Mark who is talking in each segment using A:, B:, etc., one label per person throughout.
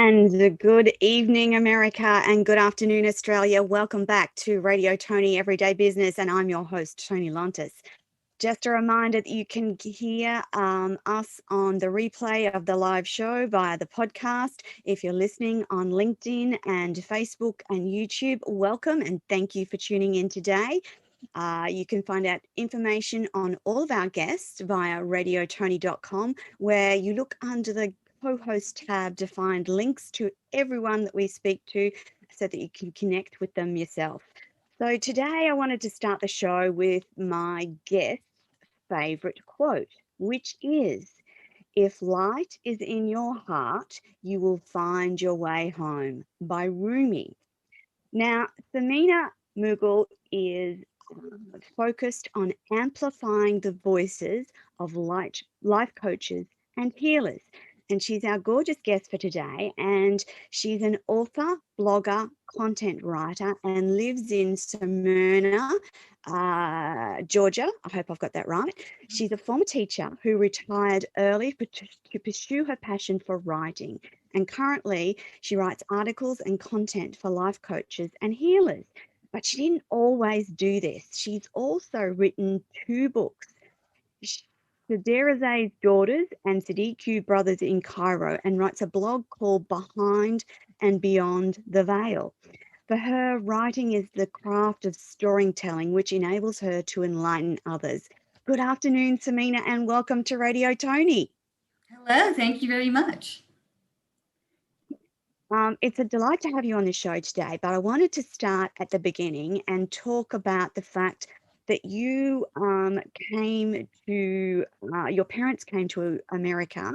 A: And good evening, America, and good afternoon, Australia. Welcome back to Radio Toni Every Day Business, and I'm your host, Toni Lontis. Just a reminder that you can hear us on the replay of the live show via the podcast. If you're listening on LinkedIn and Facebook and YouTube, welcome and thank you for tuning in today. You can find out information on all of our guests via radiotoni.com, where you look under the co-host tab to find links to everyone that we speak to so that you can connect with them yourself. So today I wanted to start the show with my guest's favorite quote, which is, "If light is in your heart, you will find your way home," by Rumi. Now, Sameena Mughal is focused on amplifying the voices of life coaches and healers. And she's our gorgeous guest for today. And she's an author, blogger, content writer, and lives in Smyrna, Georgia. I hope I've got that right. She's a former teacher who retired early to pursue her passion for writing. And currently, she writes articles and content for life coaches and healers. But she didn't always do this. She's also written 2 books, Shaherazade's Daughters and Siddiqui Brothers in Cairo, and writes a blog called Behind and Beyond the Veil. For her, writing is the craft of storytelling, which enables her to enlighten others. Good afternoon, Sameena, and welcome to Radio Toni.
B: Hello, thank you very much.
A: It's a delight to have you on the show today, but I wanted to start at the beginning and talk about the fact that you came to, your parents came to America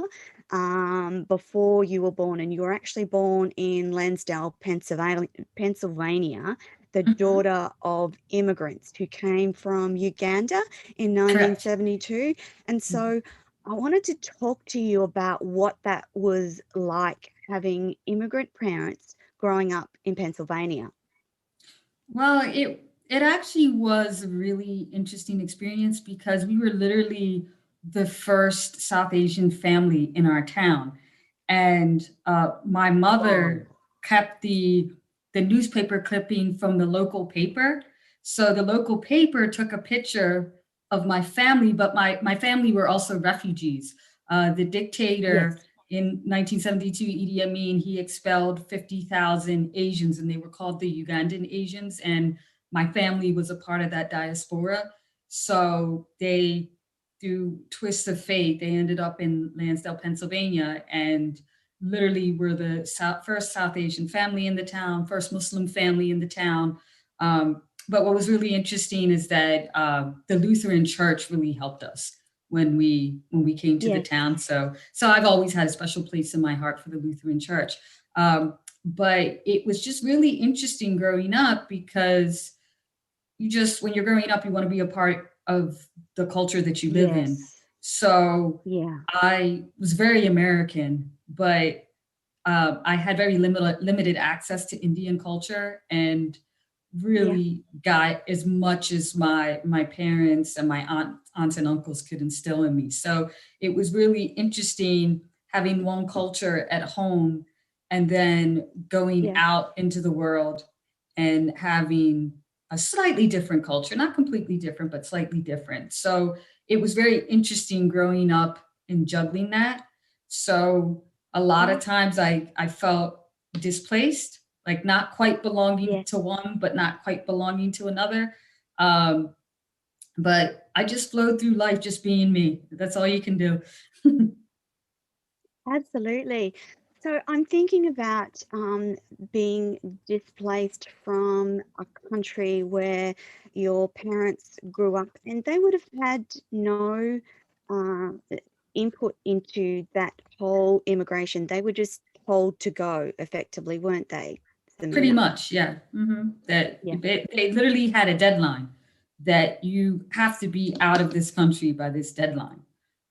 A: before you were born, and you were actually born in Lansdale, Pennsylvania, the daughter of immigrants who came from Uganda in 1972. And so I wanted to talk to you about what that was like, having immigrant parents growing up in Pennsylvania.
B: Well, it actually was a really interesting experience because we were literally the first South Asian family in our town, and my mother kept the newspaper clipping from the local paper. So the local paper took a picture of my family, but my family were also refugees. The dictator.
A: Yes.
B: In 1972, Idi Amin, he expelled 50,000 Asians, and they were called the Ugandan Asians. And my family was a part of that diaspora. So they, through twists of fate, they ended up in Lansdale, Pennsylvania, and literally were the first South Asian family in the town, first Muslim family in the town. But what was really interesting is that the Lutheran Church really helped us when we came to the town. So I've always had a special place in my heart for the Lutheran Church. But it was just really interesting growing up because when you're growing up, you want to be a part of the culture that you live in. So I was very American, but I had very limited access to Indian culture, and really got as much as my parents and my aunts and uncles could instill in me. So it was really interesting having one culture at home and then going out into the world and having a slightly different culture, not completely different, but slightly different. So it was very interesting growing up and juggling that. So a lot of times I felt displaced, like not quite belonging to one, but not quite belonging to another. But I just flowed through life just being me. That's all you can do.
A: Absolutely. So I'm thinking about being displaced from a country where your parents grew up, and they would have had no input into that whole immigration. They were just told to go, effectively, weren't they?
B: Pretty much, yeah. They literally had a deadline that you have to be out of this country by this deadline.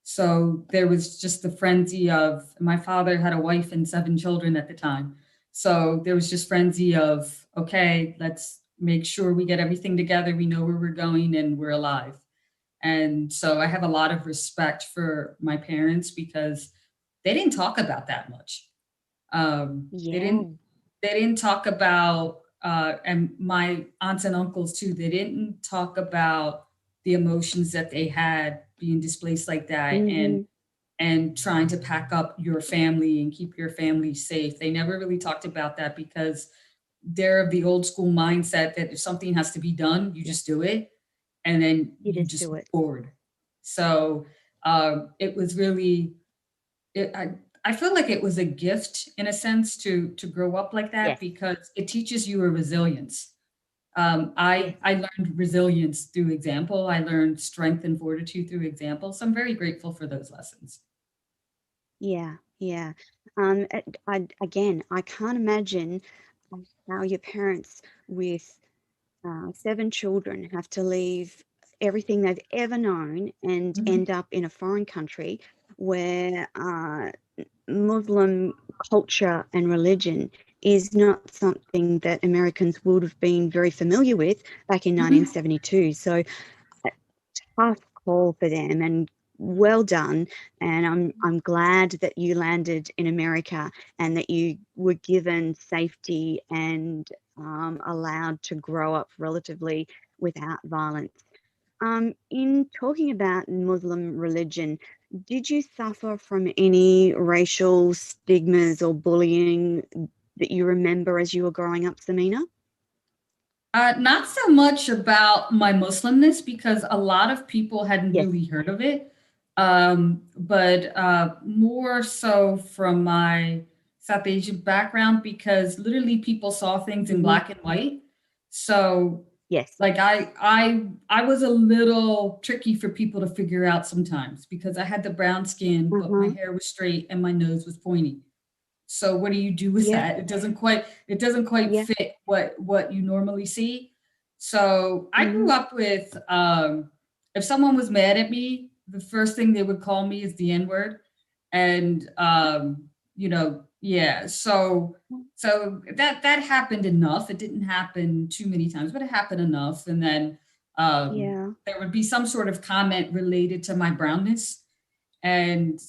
B: So there was just the frenzy of, my father had a wife and 7 children at the time. So there was just frenzy of, okay, let's make sure we get everything together. We know where we're going and we're alive. And so I have a lot of respect for my parents because they didn't talk about that much. They
A: Yeah.
B: didn't talk about, and my aunts and uncles too, they didn't talk about the emotions that they had being displaced like that,
A: Mm-hmm.
B: and trying to pack up your family and keep your family safe. They never really talked about that because they're of the old school mindset that if something has to be done, you
A: Yeah.
B: just do it, and then
A: You
B: you
A: just
B: just
A: do
B: move
A: it.
B: forward. So it was really, it, I feel like it was a gift in a sense to grow up like that
A: Yes.
B: because it teaches you a resilience.
A: Yes.
B: I learned resilience through example. I learned strength and fortitude through example. So I'm very grateful for those lessons.
A: Yeah. Yeah. Again, I can't imagine how your parents with seven children have to leave everything they've ever known and
B: Hmm.
A: end up in a foreign country where Muslim culture and religion is not something that Americans would have been very familiar with back in
B: Hmm.
A: 1972. So a tough call for them, and well done. And I'm glad that you landed in America and that you were given safety and allowed to grow up relatively without violence. In talking about Muslim religion, did you suffer from any racial stigmas or bullying that you remember as you were growing up, Sameena?
B: Not so much about my Muslimness because a lot of people hadn't
A: Yes.
B: really heard of it, but more so from my South Asian background because literally people saw things in
A: Hmm.
B: black and white. So,
A: Yes.
B: like I was a little tricky for people to figure out sometimes because I had the brown skin, but my
A: Uh-huh.
B: hair was straight and my nose was pointy. So what do you do with
A: Yeah.
B: that? It doesn't quite
A: Yeah.
B: fit what you normally see. So I
A: Hmm.
B: grew up with if someone was mad at me, the first thing they would call me is the N word, and yeah. So that happened enough. It didn't happen too many times, but it happened enough. And then
A: Yeah.
B: there would be some sort of comment related to my brownness, and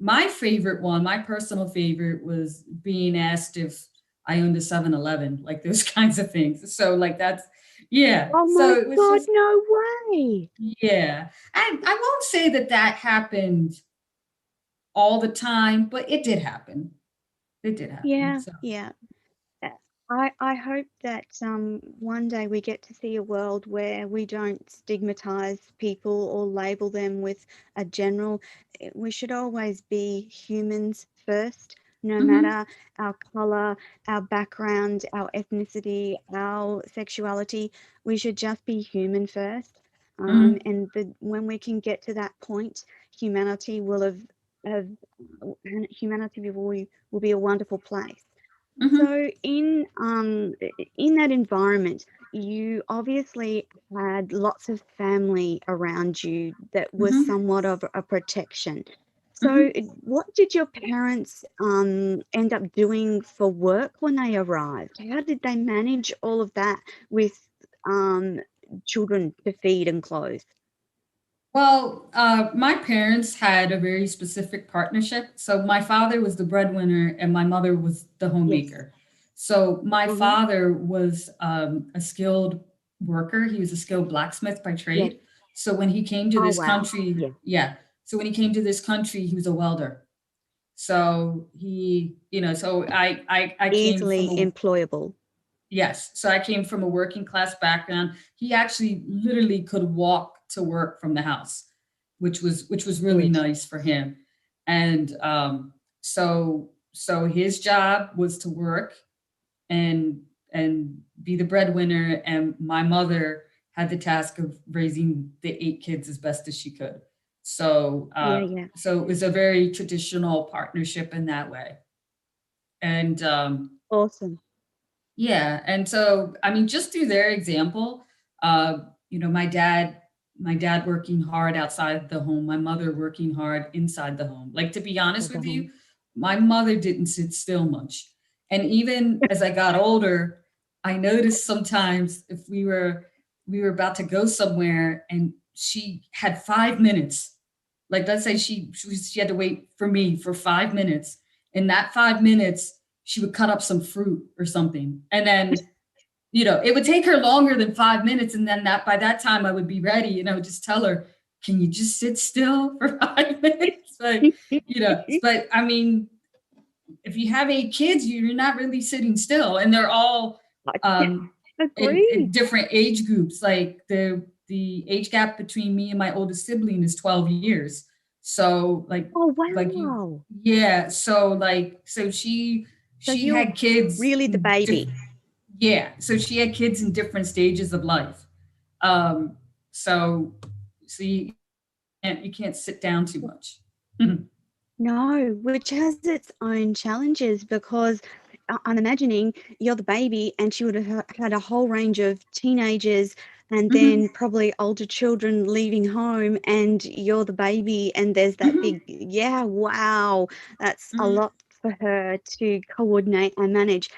B: my favorite one, my personal favorite, was being asked if I owned a 7-Eleven, like those kinds of things. So, like, that's, yeah.
A: Oh
B: So
A: my
B: it was
A: God,
B: just,
A: no way.
B: yeah. I won't say that that happened all the time, but it did happen. It did happen.
A: Yeah.
B: So,
A: Yeah. Uh, I hope that one day we get to see a world where we don't stigmatize people or label them with a general. We should always be humans first, no
B: hmm.
A: matter our color, our background, our ethnicity, our sexuality. We should just be human first.
B: Hmm.
A: And when we can get to that point, humanity have humanity will be a wonderful place.
B: Hmm.
A: So in that environment, you obviously had lots of family around you that was
B: Hmm.
A: somewhat of a protection. So
B: Hmm.
A: what did your parents end up doing for work when they arrived? How did they manage all of that with um, children to feed and clothe?
B: Well, my parents had a very specific partnership. So my father was the breadwinner and my mother was the
A: Yes.
B: homemaker. So my
A: Uh-huh.
B: father was a skilled worker. He was a skilled blacksmith by
A: Yes.
B: trade. So when he came to
A: Oh,
B: this
A: wow.
B: country,
A: Yeah.
B: yeah. So when he came to this country, he was a welder. So so I came from
A: Easily
B: a,
A: employable.
B: yes. So I came from a working class background. He actually literally could walk to work from the house, which was really
A: Good.
B: nice for him. And so his job was to work and be the breadwinner, and my mother had the task of raising the 8 kids as best as she could. So
A: Yeah, yeah.
B: so it was a very traditional partnership in that way. And
A: Awesome.
B: yeah, and so I mean, just through their example, uh, my dad working hard outside the home, my mother working hard inside the home. Like, to be honest
A: At the
B: with you,
A: home.
B: my mother didn't sit still much. And even as I got older, I noticed sometimes if we were about to go somewhere and she had 5 minutes, like let's say she had to wait for me for 5 minutes, In that 5 minutes, she would cut up some fruit or something. And then, it would take her longer than 5 minutes. And then by that time I would be ready and I would just tell her, can you just sit still for 5 minutes? But I mean, if you have 8 kids, you're not really sitting still, and they're all
A: Yeah,
B: in
A: agreed.
B: different age groups. Like the age gap between me and my oldest sibling is 12 years. So
A: Oh,
B: like you,
A: wow.
B: yeah. So
A: So
B: she
A: you're
B: had kids
A: really the
B: in
A: baby.
B: yeah. So she had kids in different stages of life. Um, so you can't sit down too much.
A: No, which has its own challenges because I'm imagining you're the baby and she would have had a whole range of teenagers and
B: Mhm,
A: then probably older children leaving home and you're the baby and there's that
B: mhm,
A: big, yeah, wow, that's a
B: mhm.
A: lot for her to coordinate and manage.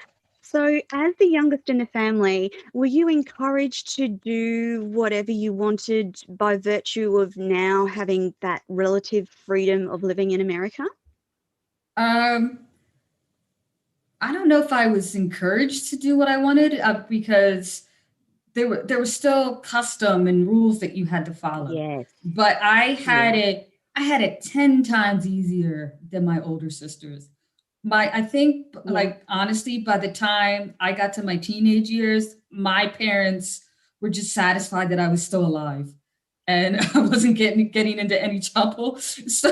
A: So, as the youngest in the family, were you encouraged to do whatever you wanted by virtue of now having that relative freedom of living in America?
B: Um, I don't know if I was encouraged to do what I wanted, because there was still custom and rules that you had to follow.
A: Yes.
B: But
A: Yeah.
B: I had it 10 times easier than my older sisters. I think,
A: Yeah.
B: like, honestly, by the time I got to my teenage years, my parents were just satisfied that I was still alive and I wasn't getting into any trouble. So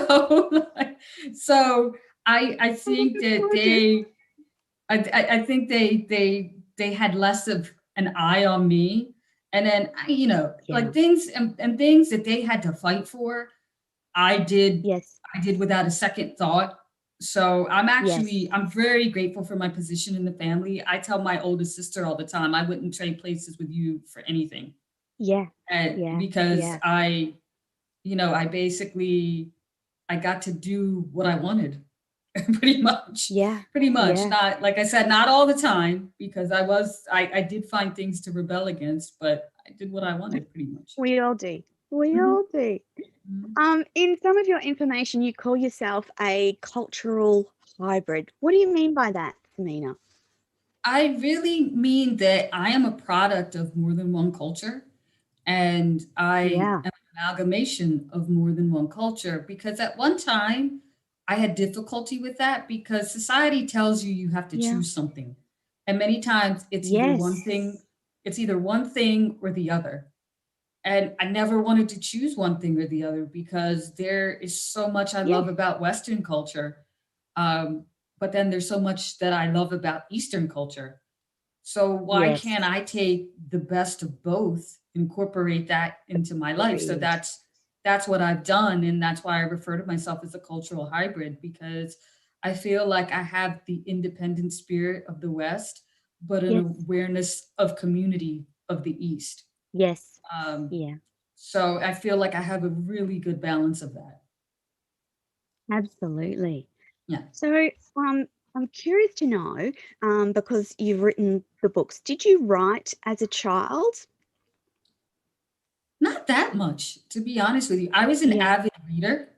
B: I
A: Oh,
B: think
A: that's
B: that
A: gorgeous.
B: I think they had less of an eye on me. And then
A: Yeah.
B: like things and things that they had to fight for, I did
A: Yes.
B: I did without a second thought. So
A: Yes.
B: I'm very grateful for my position in the family. I tell my oldest sister all the time, I wouldn't trade places with you for anything.
A: Yeah.
B: And
A: Yeah.
B: because
A: Yeah.
B: I basically I got to do what I wanted. pretty much.
A: Yeah.
B: Pretty much.
A: Yeah.
B: Not, like I said, not all the time, because I did find things to rebel against, but I did what I wanted pretty much.
A: We all do. We
B: Mhm,
A: all do.
B: mhm.
A: In some of your information, you call yourself a cultural hybrid. What do you mean by that, Samina?
B: I really mean that I am a product of more than one culture, and I
A: Yeah.
B: am an amalgamation of more than one culture, because at one time I had difficulty with that because society tells you you have to
A: Yeah.
B: choose something. And many times
A: Yes.
B: it's either one thing or the other. And I never wanted to choose one thing or the other because there is so much I
A: Yeah.
B: love about Western culture. Um, but then there's so much that I love about Eastern culture. So why
A: Yes.
B: can't I take the best of both, incorporate that into my life? So
A: Agreed.
B: that's what I've done, and that's why I refer to myself as a cultural hybrid, because I feel like I have the independent spirit of the West, but an
A: Yes.
B: awareness of community of the East.
A: Yes.
B: Um,
A: Yeah.
B: so I feel like I have a really good balance of that.
A: Absolutely.
B: Yeah.
A: So, I'm curious to know, because you've written the books, did you write as a child?
B: Not that much, to be honest with you. I was an
A: Yeah.
B: avid reader.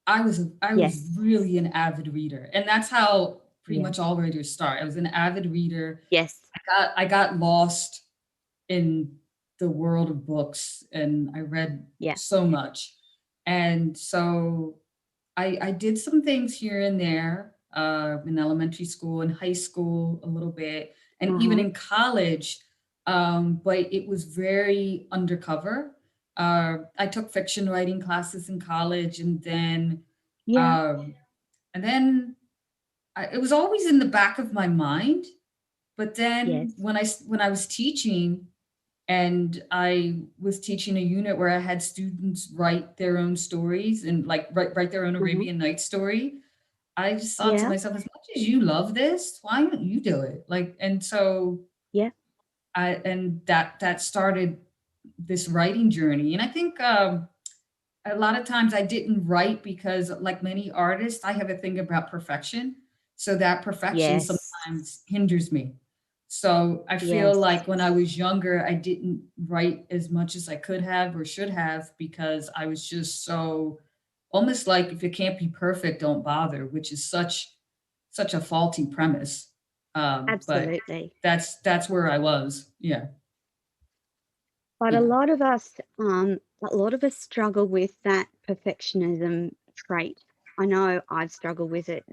B: I was
A: Yes.
B: really an avid reader, and that's how pretty
A: Yeah.
B: much all writers start. I was an avid reader.
A: Yes.
B: I got lost in the world of books, and I read
A: Yeah.
B: so much. And so I did some things here and there, in elementary school and high school a little bit, and even
A: Uh-huh.
B: in college, but it was very undercover. I took fiction writing classes in college,
A: Yeah.
B: um, and then it was always in the back of my mind. But then
A: Yes.
B: when I was teaching, and I was teaching a unit where I had students write their own stories and like write their own
A: Uh-huh.
B: Arabian Night story. I just thought to
A: Yeah.
B: myself, as much as you love this, why don't you do it? Like, and so
A: Yeah.
B: that started this writing journey. And I think a lot of times I didn't write because, like many artists, I have a thing about perfection. So that perfection
A: Yes.
B: sometimes hinders me. So I feel
A: Yes.
B: like when I was younger, I didn't write as much as I could have or should have, because I was just so, almost like, if it can't be perfect, don't bother, which is such a faulty premise. But
A: Absolutely.
B: that's where I was. Yeah.
A: But
B: Yeah.
A: a lot of us struggle with that perfectionism trait. I know I've struggled with it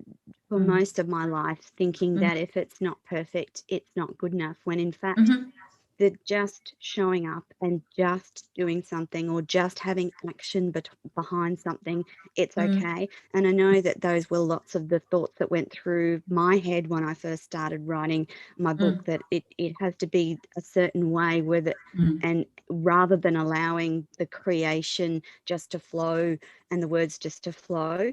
A: for
B: Mm,
A: most of my life, thinking
B: mm,
A: that if it's not perfect, it's not good enough, when in fact,
B: mhm,
A: that just showing up and just doing something or just having action behind something, it's
B: mm,
A: okay. And I know that those were lots of the thoughts that went through my head when I first started writing my book,
B: mm,
A: that it has to be a certain way with it,
B: mm.
A: and rather than allowing the creation just to flow and the words just to flow.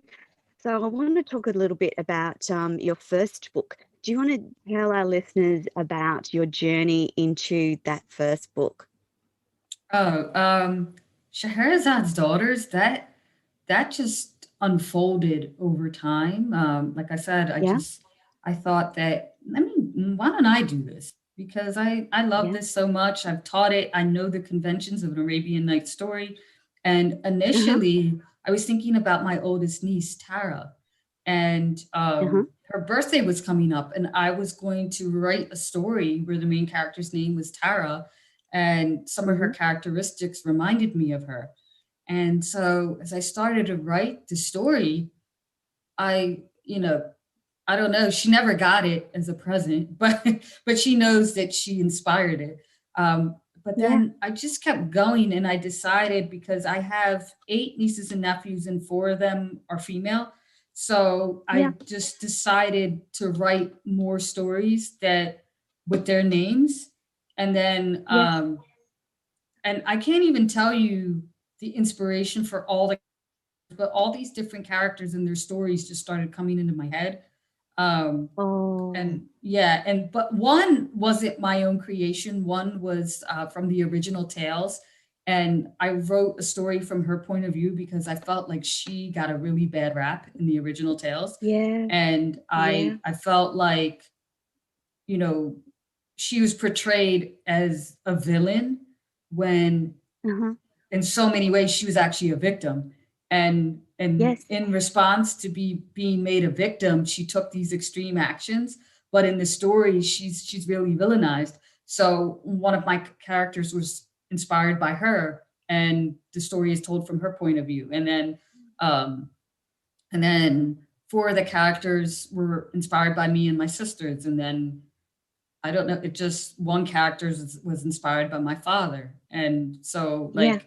A: So I want to talk a little bit about your first book. Do you want to tell our listeners about your journey into that first book?
B: Oh, Shaherazade's daughters, that just unfolded over time. Like I said,
A: Yeah,
B: I thought that, I mean, why don't I do this? Because I love
A: yeah,
B: this so much. I've taught it. I know the conventions of an Arabian Night story. And
A: uh-huh,
B: initially, I was thinking about my oldest niece, Tara, and
A: uh-huh,
B: her birthday was coming up, and I was going to write a story where the main character's name was Tara, and some of her
A: mm-hmm,
B: characteristics reminded me of her. And so as I started to write the story, I, I don't know, she never got it as a present, but but she knows that she inspired it. But
A: yeah,
B: then I just kept going, and I decided, because I have 8 nieces and nephews and 4 of them are female. So
A: yeah,
B: I just decided to write more stories that with their names. And then
A: yes,
B: and I can't even tell you the inspiration for all the, but all these different characters and their stories just started coming into my head. Um,
A: oh,
B: and yeah, and but one wasn't my own creation. One was from the original tales, and I wrote a story from her point of view because I felt like she got a really bad rap in the original tales,
A: yeah,
B: and
A: yeah,
B: I felt like, you know, she was portrayed as a villain when
A: uh-huh,
B: in so many ways she was actually a victim. And
A: yes,
B: in response to being made a victim, she took these extreme actions, but in the story she's really villainized. So one of my characters was inspired by her, and the story is told from her point of view. Um and then 4 of the characters were inspired by me and my sisters. And then I don't know, it just, one character was inspired by my father. And so,
A: yeah,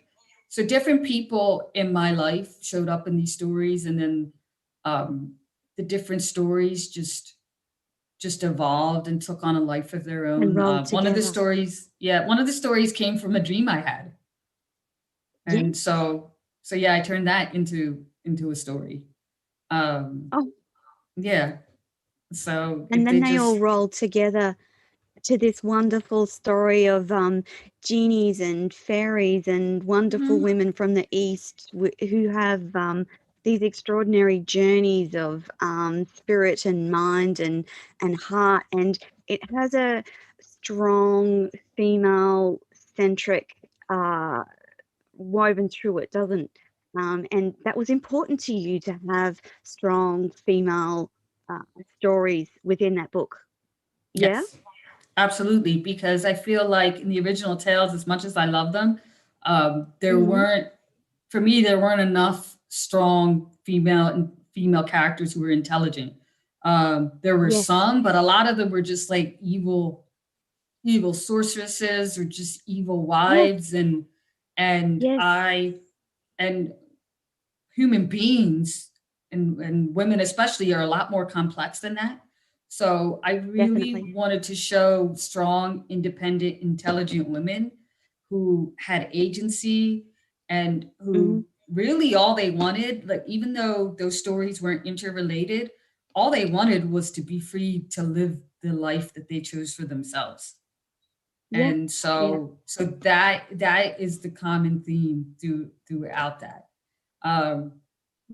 B: so different people in my life showed up in these stories. And then um, the different stories just evolved and took on a life of their
A: and
B: own.
A: rolled
B: One of the
A: together.
B: stories, yeah, one of the stories came from a dream I had.
A: Yeah.
B: And so yeah, I turned that into a story. Um,
A: Oh,
B: yeah. So
A: and then
B: they
A: they all
B: just,
A: rolled together to this wonderful story of genies and fairies and wonderful
B: mhm,
A: women from the East who have these extraordinary journeys of spirit and mind and heart. And it has a strong female centric woven through it, doesn't? And that was important to you to have strong female stories within that book. Yeah?
B: yes. Absolutely, because I feel like in the original tales, as much as I love them, there
A: Hmm.
B: weren't, for me, there weren't enough strong female characters who were intelligent. There were
A: Yes.
B: some, but a lot of them were just like evil sorceresses or just evil
A: Yes.
B: wives. And
A: Yes.
B: I and human beings, and women especially, are a lot more complex than that. So I really
A: Definitely.
B: wanted to show strong, independent, intelligent women who had agency, and
A: Hmm.
B: who really, all they wanted, like, even though those stories weren't interrelated, all they wanted was to be free to live the life that they chose for themselves.
A: Yeah.
B: And
A: Yeah.
B: so that is the common theme throughout that. um,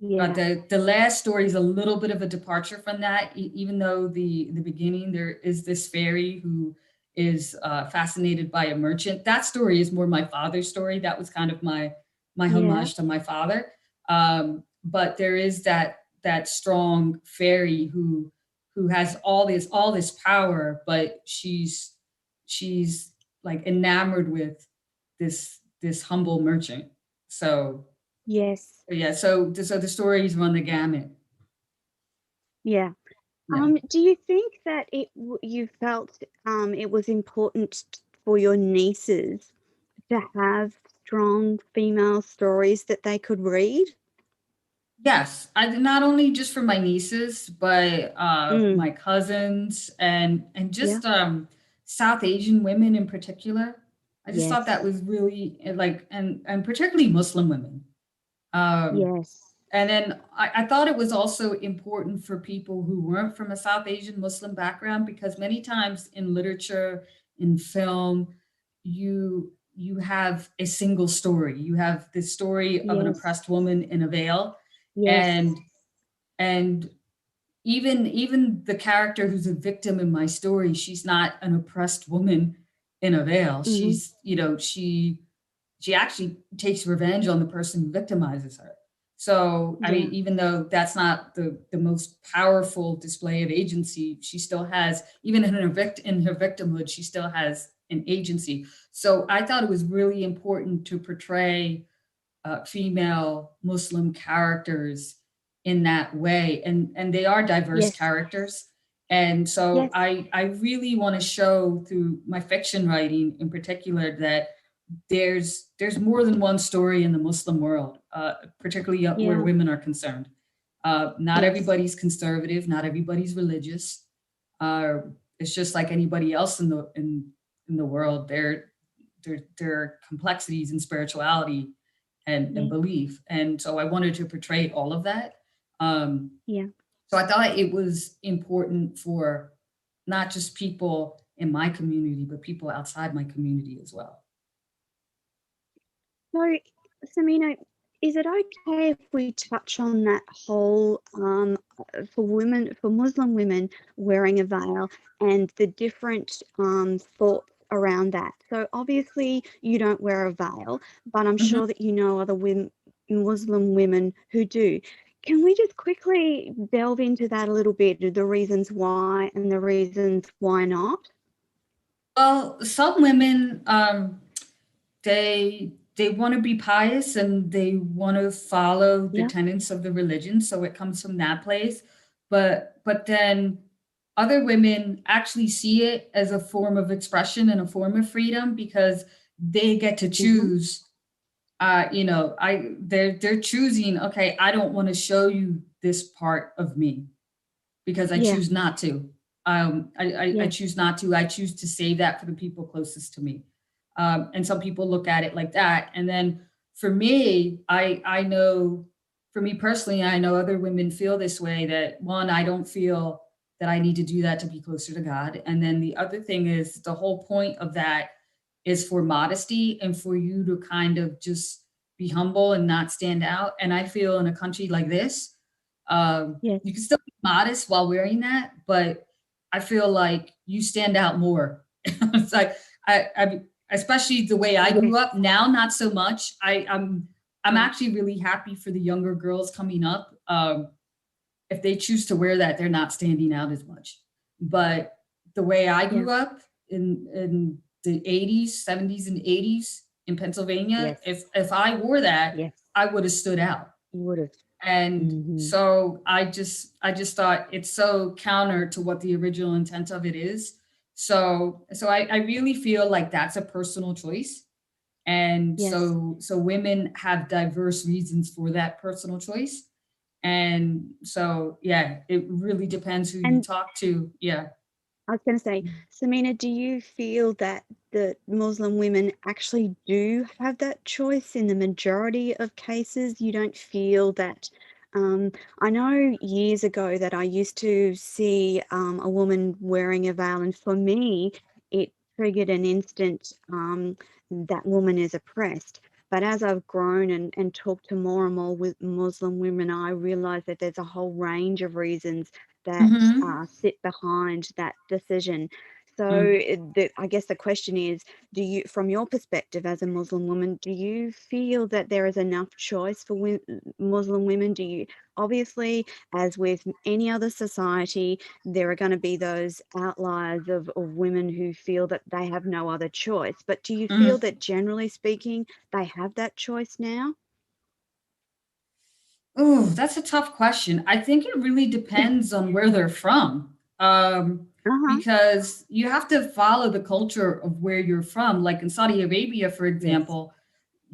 A: Yeah.
B: the last story is a little bit of a departure from that, even though the beginning, there is this fairy who is fascinated by a merchant. That story is more my father's story. That was kind of my
A: Yeah.
B: homage to my father. But there is that strong fairy who has all this power, but she's like enamored with this humble merchant. So
A: Yes.
B: yeah, so the stories run the gamut.
A: Yeah.
B: Yeah.
A: Do you think that you felt it was important for your nieces to have strong female stories that they could read?
B: Yes, I did, not only just for my nieces, but
A: Mm,
B: my cousins and
A: yeah.
B: just South Asian women in particular. I just thought that
A: Yes.
B: was really like, and particularly Muslim women. Um,
A: Yes.
B: and then I thought it was also important for people who weren't from a South Asian Muslim background, because many times in literature, in film, you have a single story. You have the story of an
A: Yes.
B: oppressed woman in a veil,
A: Yes.
B: and and even the character who's a victim in my story, she's not an oppressed woman in a veil.
A: Mhm.
B: She's, she actually takes revenge on the person who victimizes her. So, I mean,
A: Yeah.
B: even though that's not the most powerful display of agency, she still has, even in her victimhood, she still has an agency. So I thought it was really important to portray female Muslim characters in that way, and they are diverse
A: Yes.
B: characters. And so
A: Yes.
B: I really want to show through my fiction writing in particular that there's more than one story in the Muslim world, particularly where
A: Yeah.
B: women are concerned. Not
A: Yes.
B: everybody's conservative, not everybody's religious. Uh, it's just like anybody else in the world. There are complexities in spirituality and
A: Yeah.
B: belief, and so I wanted to portray all of that. Um,
A: Yeah.
B: so I thought it was important for not just people in my community, but people outside my community as well.
A: So, Samina, is it okay if we touch on that whole for women, for Muslim women wearing a veil and the different thoughts around that? So, obviously, you don't wear a veil, but I'm
B: Mhm.
A: sure that you know other women, Muslim women who do. Can we just quickly delve into that a little bit, the reasons why and the reasons why not?
B: Well, some women, they want to be pious and they want to follow the
A: Yeah.
B: tenets of the religion, so it comes from that place. But then other women actually see it as a form of expression and a form of freedom, because they get to
A: Mm-hmm.
B: choose. They're choosing. Okay, I don't want to show you this part of me because I
A: Yeah.
B: choose not to. I
A: Yes.
B: choose not to. I choose to save that for the people closest to me. And some people look at it like that. And then for me, I know, for me personally, I know other women feel this way, that one, I don't feel that I need to do that to be closer to God. And then the other thing is, the whole point of that is for modesty and for you to kind of just be humble and not stand out. And I feel in a country like this,
A: Yes.
B: you can still be modest while wearing that, but I feel like you stand out more. It's like I especially the way I grew
A: Yes.
B: up. Now, not so much. I'm
A: Yeah.
B: actually really happy for the younger girls coming up. If they choose to wear that, they're not standing out as much. But the way I
A: Yeah.
B: grew up in the 80s, 70s, and 80s in Pennsylvania,
A: Yes.
B: if I wore that,
A: Yes.
B: I would have stood out.
A: You would have.
B: And
A: Mhm.
B: so I just thought it's so counter to what the original intent of it is. So I really feel like that's a personal choice. And
A: Yes.
B: so women have diverse reasons for that personal choice. And so yeah, it really depends who you
A: And
B: talk to. Yeah.
A: I was gonna say, Samina, do you feel that the Muslim women actually do have that choice in the majority of cases? You don't feel that I know years ago that I used to see a woman wearing a veil, and for me, it triggered an instant that woman is oppressed. But as I've grown and talked to more and more with Muslim women, I realize that there's a whole range of reasons that
B: Hmm.
A: sit behind that decision. So
B: Mm,
A: I guess the question is, do you, from your perspective as a Muslim woman, do you feel that there is enough choice for Muslim women? Do you, obviously, as with any other society, there are going to be those outliers of women who feel that they have no other choice. But do you feel
B: mm.
A: that generally speaking, they have that choice now?
B: Oh, that's a tough question. I think it really depends on where they're from.
A: Uh-huh.
B: Because you have to follow the culture of where you're from. Like in Saudi Arabia, for
A: Yes.
B: example,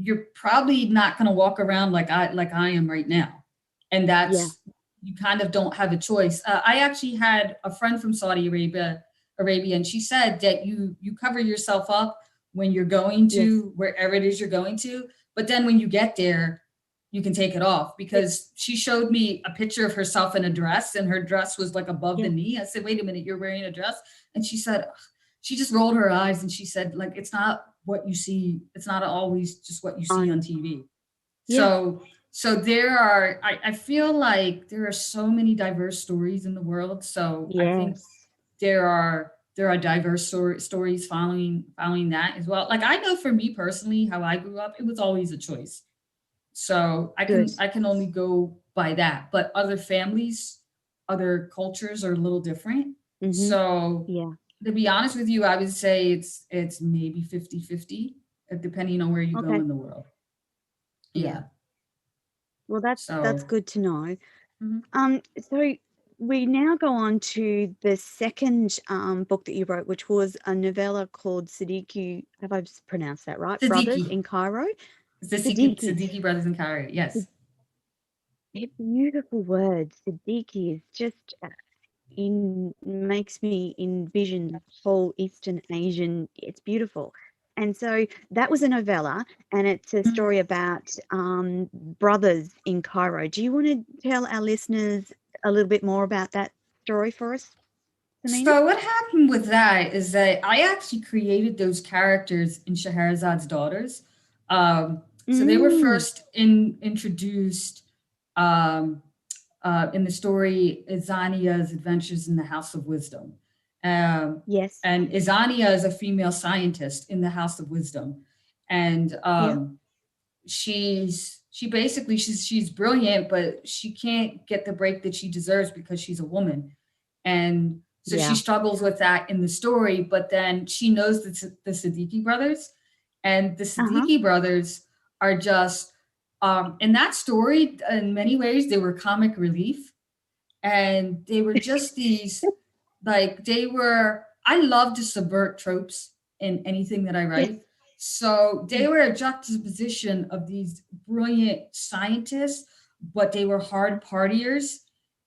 B: you're probably not going to walk around like I am right now, and
A: Yeah.
B: that's you kind of don't have a choice. I actually had a friend from Saudi Arabia, and she said that you cover yourself up when you're going
A: Yes.
B: to wherever it is you're going to, but then when you get there, you can take it off
A: Yes.
B: because she showed me a picture of herself in a dress and her dress was like above the
A: Yes.
B: knee. I said, "Wait a minute, you're wearing a dress?" And she said, she just rolled her eyes and she said, like, it's not what you see. It's not always just what you see
A: On.
B: on TV.
A: Yeah.
B: So there are, I feel like there are so many diverse stories in the world. So I think
A: Yes.
B: there are diverse stories following that as well. Like I know for me personally, how I grew up, it was always a choice. So
A: Good.
B: I can only go by that. But other families, other cultures are a little different.
A: Mm-hmm.
B: So
A: Yeah.
B: to be honest with you, I would say it's maybe 50-50, depending on where you go
A: Okay.
B: in the world.
A: Yeah.
B: Yeah.
A: Well, that's
B: So
A: good to know.
B: mhm.
A: So we now go on to the second book that you wrote, which was a novella called Siddiqui. Have I pronounced that right? Brothers
B: Siddiqui.
A: in Cairo. Siddiqui.
B: Siddiqui brothers in Cairo. Yes.
A: They're beautiful words. Siddiqui is just in makes me envision the whole Eastern Asian. It's beautiful. And so that was a novella, and it's a
B: Mhm.
A: story about brothers in Cairo. Do you want to tell our listeners a little bit more about that story for us, Sameena?
B: So what happened with that is that I actually created those characters in Shaherazade's daughters. So they were
A: Mm,
B: first introduced um, in the story Izania's Adventures in the House of Wisdom. Um,
A: yes.
B: and Izania is a female scientist in the House of Wisdom. And
A: Yeah.
B: she basically she's brilliant, but she can't get the break that she deserves because she's a woman. And so she
A: Yeah.
B: struggles with that in the story, but then she knows the Siddiqui brothers, and the
A: Uh-huh.
B: Siddiqui brothers are just in that story, in many ways, they were comic relief, and they were just these like they were. I love to subvert tropes in anything that I
A: Yes.
B: write. So they
A: Yes.
B: were a juxtaposition of these brilliant scientists, but they were hard partiers,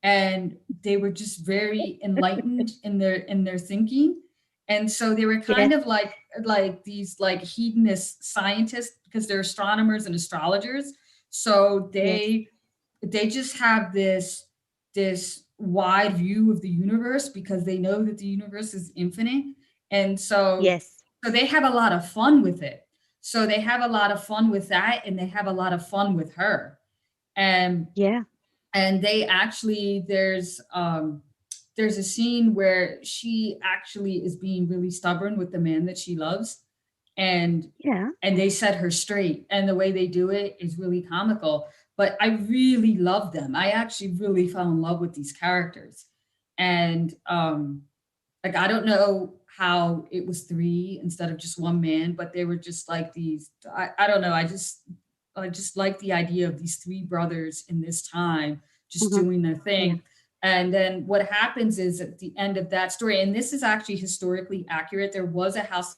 B: and they were just very enlightened in their thinking. And so they were kind
A: Yes.
B: of like these like hedonist scientists because they're astronomers and astrologers. So
A: Yes.
B: they just have this wide view of the universe because they know that the universe is infinite, and
A: Yes.
B: so they have a lot of fun with it. So they have a lot of fun with that, and they have a lot of fun with her. and
A: Yeah.
B: and they actually there's a scene where she actually is being really stubborn with the man that she loves, and
A: Yeah.
B: they set her straight, and the way they do it is really comical, but I really love them. I actually really fell in love with these characters. And like I don't know how it was three instead of just one man, but they were just like these. I don't know. I just like the idea of these three brothers in this time just
A: Uh-huh.
B: doing their
A: Yeah.
B: thing. And then what happens is at the end of that story, and this is actually historically accurate, there was a house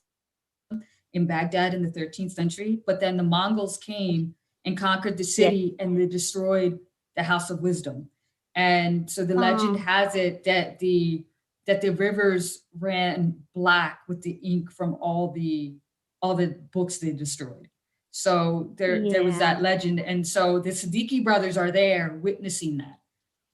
B: in Baghdad in the 13th century, but then the Mongols came and conquered the
A: Yes.
B: city and they destroyed the House of Wisdom. And so the legend
A: Oh,
B: has it that the rivers ran black with the ink from all the books they destroyed. So there was
A: yeah.
B: that legend, and so the Siddiqui brothers are there witnessing that,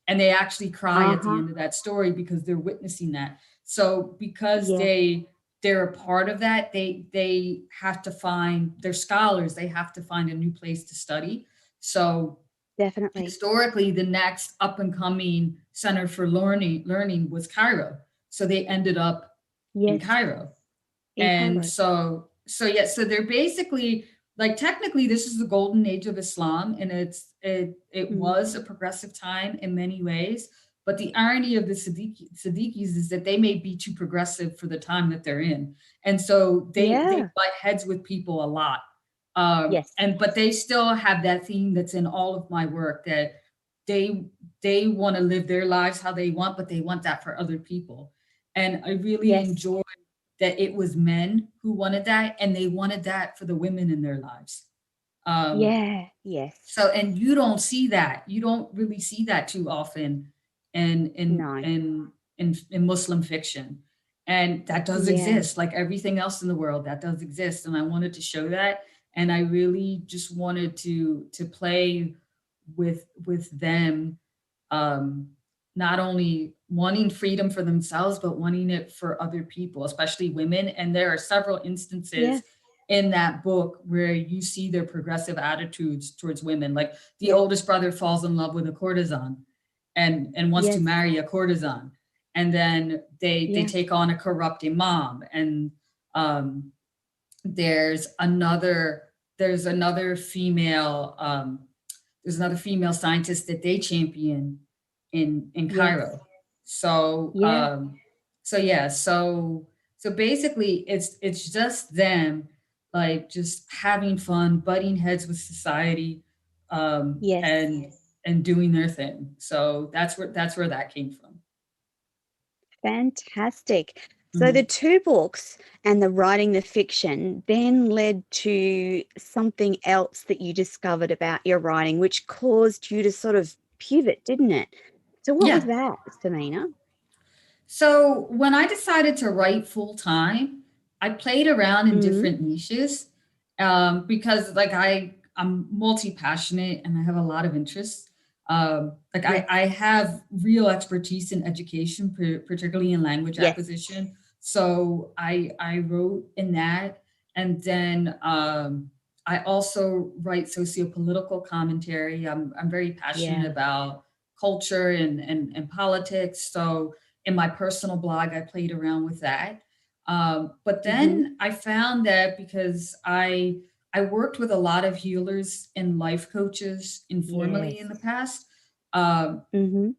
B: and they actually cry at the
A: Uh-huh.
B: end of that story because they're witnessing that. So because
A: Yeah.
B: they're a part of that, they have to find, they're scholars, they have to find a new place to study. So
A: Definitely.
B: historically the next up and coming center for learning was Cairo. So they ended up in
A: Yes.
B: Cairo.
A: In
B: And
A: Cairo.
B: so they're basically like, technically this is the golden age of Islam, and it
A: Mm.
B: was a progressive time in many ways. But the irony of the Siddiquis is that they may be too progressive for the time that they're in, and so they
A: Yeah.
B: butt heads with people a lot.
A: Yes.
B: And but they still have that theme that's in all of my work, that they they want to live their lives how they want, but they want that for other people. And I really
A: Yes.
B: enjoy that it was men who wanted that, and they wanted that for the women in their lives. Um,
A: Yeah. Yes.
B: so, and you don't see that. You don't really see that too often in
A: No.
B: Muslim fiction. And that does
A: Yeah.
B: exist, like everything else in the world, that does exist. And I wanted to show that. And I really just wanted to play with them, um, not only wanting freedom for themselves, but wanting it for other people, especially women. And there are several instances
A: Yes.
B: in that book where you see their progressive attitudes towards women. Like the
A: Yes.
B: oldest brother falls in love with a courtesan and wants to
A: Yes.
B: marry a courtesan. And then they
A: Yeah.
B: take on a corrupt imam. And um, there's another there's another female there's another female scientist that they champion in
A: Yes.
B: Cairo. So
A: Yeah.
B: so basically it's just them, like just having fun, butting heads with society,
A: Yes.
B: and doing their thing. So that's where that came from.
A: Fantastic. So the
B: Mhm.
A: two books and the writing the fiction then led to something else that you discovered about your writing, which caused you to sort of pivot, didn't it? So what was
B: Yeah.
A: that, Sameena?
B: So when I decided to write full time, I played around in
A: Mm.
B: different niches, because like I'm multi passionate and I have a lot of interests. Like
A: Yes.
B: I have real expertise in education, particularly in language
A: Yes.
B: acquisition. So I wrote in that, and then I also write socio-political commentary. I'm very passionate
A: Yeah.
B: about culture and politics. So in my personal blog, I played around with that. But
A: Mm-hmm.
B: then I found that because I worked with a lot of healers and life coaches informally in
A: Yes.
B: the past, um,
A: Mm-hmm.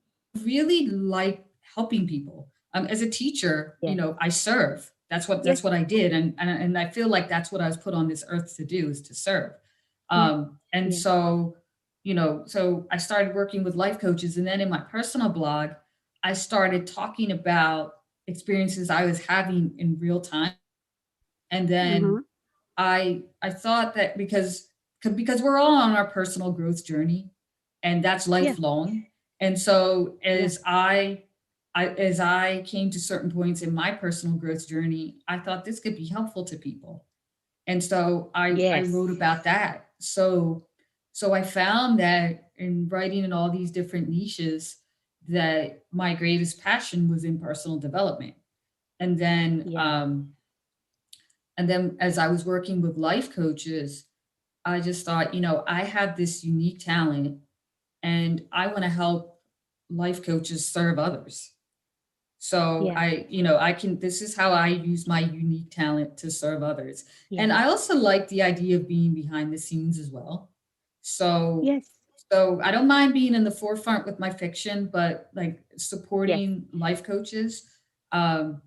B: really like helping people. As a teacher,
A: Yes.
B: I serve.
A: Yes.
B: That's what I did, and I feel like that's what I was put on this earth to do, is to serve.
A: Yes.
B: And
A: Yes.
B: so, so I started working with life coaches, and then in my personal blog, I started talking about experiences I was having in real time, and then
A: Uh-huh.
B: I thought that because we're all on our personal growth journey, and that's
A: Yeah.
B: lifelong. And so
A: Yeah.
B: as I came to certain points in my personal growth journey, I thought this could be helpful to people. And so I
A: Yes.
B: wrote about that. So I found that in writing in all these different niches, that my greatest passion was in personal development. And then
A: Yeah.
B: um, and then as I was working with life coaches, I just thought, I have this unique talent, and I want to help life coaches serve others. So
A: Yeah.
B: I can, this is how I use my unique talent to serve others. And
A: Yes.
B: I also like the idea of being behind the scenes as well. So,
A: Yes.
B: so I don't mind being in the forefront with my fiction, but like
A: Yes.
B: supporting life coaches, um,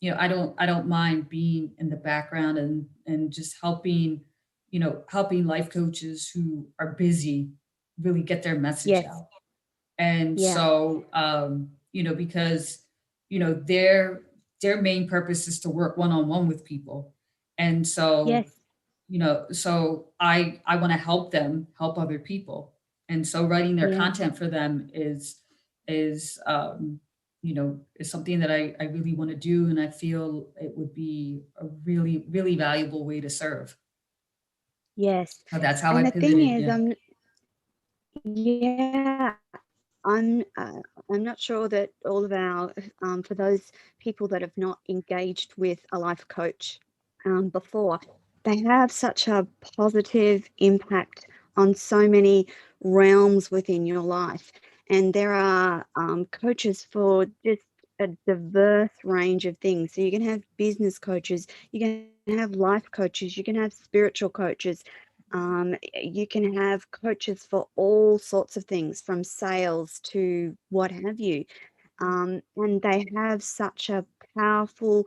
B: I don't mind being in the background and just helping life coaches who are busy really get their message
A: Yes.
B: out. And
A: Yeah.
B: so, because, their main purpose is to work one-on-one with people. And so,
A: Yes.
B: so I want to help them help other people. And so writing their
A: Yeah.
B: content for them is something that I really want to do. And I feel it would be a really, really valuable way to serve.
A: Yes.
B: So that's how I
A: And the thing
B: pivoted.
A: is,
B: Yeah.
A: yeah, I'm uh, I'm not sure that all of our for those people that have not engaged with a life coach before, they have such a positive impact on so many realms within your life. And there are coaches for just a diverse range of things. So you can have business coaches, you can have life coaches, you can have spiritual coaches, you can have coaches for all sorts of things, from sales to what have you. And they have such a powerful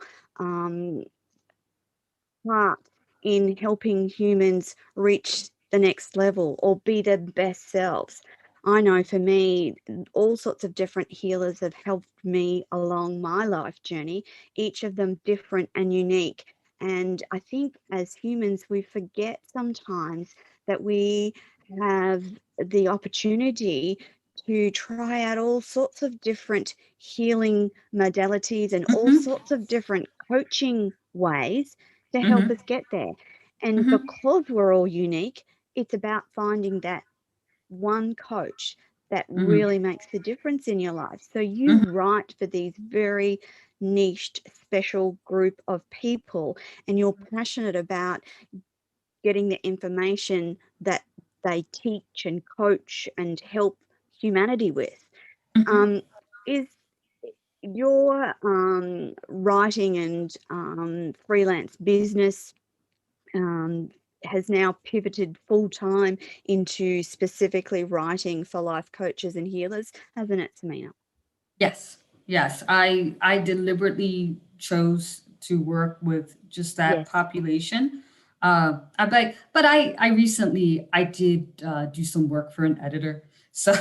A: part in helping humans reach the next level or be their best selves. I know for me, all sorts of different healers have helped me along my life journey, each of them different and unique. And I think as humans, we forget sometimes that we have the opportunity to try out all sorts of different healing modalities and all
B: Mm-hmm.
A: sorts of different coaching ways to help
B: Mm-hmm.
A: us get there. And
B: Mm-hmm.
A: because we're all unique, it's about finding that one coach that
B: Mm-hmm.
A: really makes the difference in your life. So you
B: Mm-hmm.
A: write for these very niched, special group of people, and you're passionate about getting the information that they teach and coach and help humanity with.
B: Mm-hmm.
A: Um, is your writing and freelance business um, has now pivoted full time into specifically writing for life coaches and healers, hasn't it, Sameena?
B: Yes, yes. I deliberately chose to work with just that
A: Yes.
B: population. But I recently I did do some work for an editor. So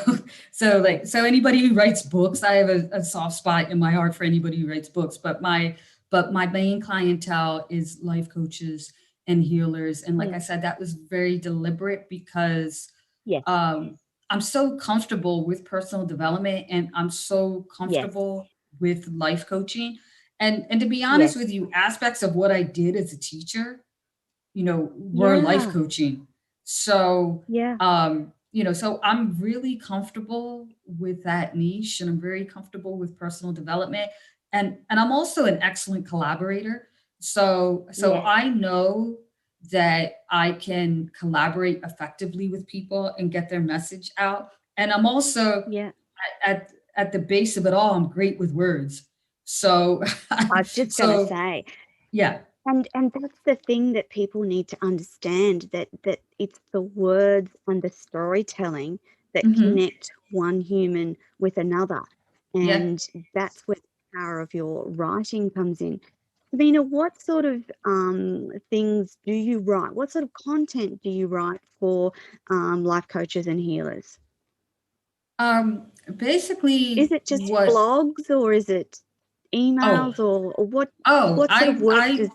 B: so anybody who writes books, I have a soft spot in my heart for anybody who writes books. But my main clientele is life coaches and healers. And like I
A: Yes.
B: said, that was very deliberate because
A: Yes.
B: um, I'm so comfortable with personal development and I'm so
A: Yes.
B: comfortable with life coaching. And to be honest
A: Yes.
B: with you, aspects of what I did as a teacher, were life
A: Yeah.
B: coaching. So,
A: Yeah.
B: so I'm really comfortable with that niche and I'm very comfortable with personal development. And I'm also an excellent collaborator. So
A: Yes.
B: I know that I can collaborate effectively with people and get their message out. And I'm also
A: Yeah.
B: at the base of it all, I'm great with words. So
A: I was just going to
B: so
A: say,
B: yeah.
A: and that's the thing that people need to understand, that it's the words and the storytelling that
B: Hmm.
A: connect one human with another.
B: Yeah.
A: And that's where the power of your writing comes in. Sabina, what sort of things do you write? What sort of content do you write for life coaches and healers? Is
B: Basically
A: it just
B: what
A: blogs, or is it
B: oh
A: emails, or
B: oh
A: what sort of work does?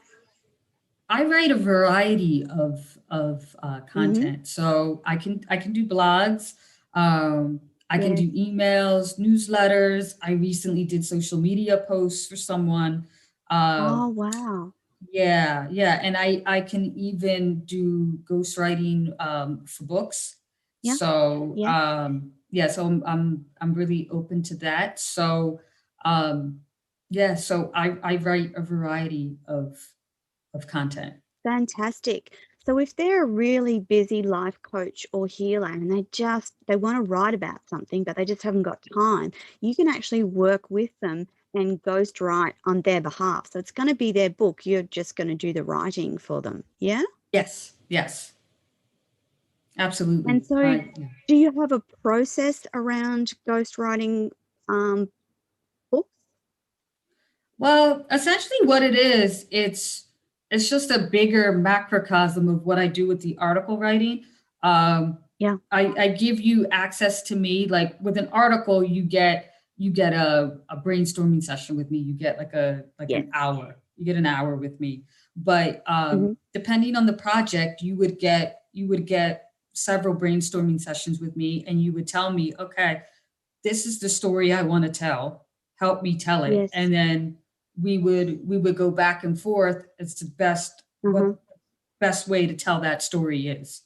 B: I write a variety of
A: Hmm.
B: content. So I can do blogs, I can
A: Yes.
B: do emails, newsletters. I recently did social media posts for someone.
A: Oh,
B: Um,
A: wow.
B: yeah, yeah, and I can even do ghostwriting for books.
A: Yeah.
B: So
A: Yeah.
B: yeah, so I'm really open to that. So um, yeah, so I write a variety of content.
A: Fantastic. So if they're a really busy life coach or healer and they want to write about something, but they just haven't got time, you can actually work with them and ghostwrite on their behalf. So it's going to be their book. You're just going to do the writing for them. Yeah.
B: Yes, yes,
A: And
B: absolutely.
A: so
B: Yeah.
A: do you have a process around ghostwriting um, books?
B: Well, essentially what it is, it's just a bigger macrocosm of what I do with the article writing. Um,
A: Yeah.
B: I give you access to me. Like with an article, you get a brainstorming session with me. You get like
A: Yes.
B: an hour. You get an hour with me. But
A: Hmm.
B: depending on the project, you would get several brainstorming sessions with me, and you would tell me, okay, this is the story I want to tell. Help me tell it.
A: Yes.
B: And then we would go back and forth as to
A: Uh-huh.
B: what best way to tell that story is.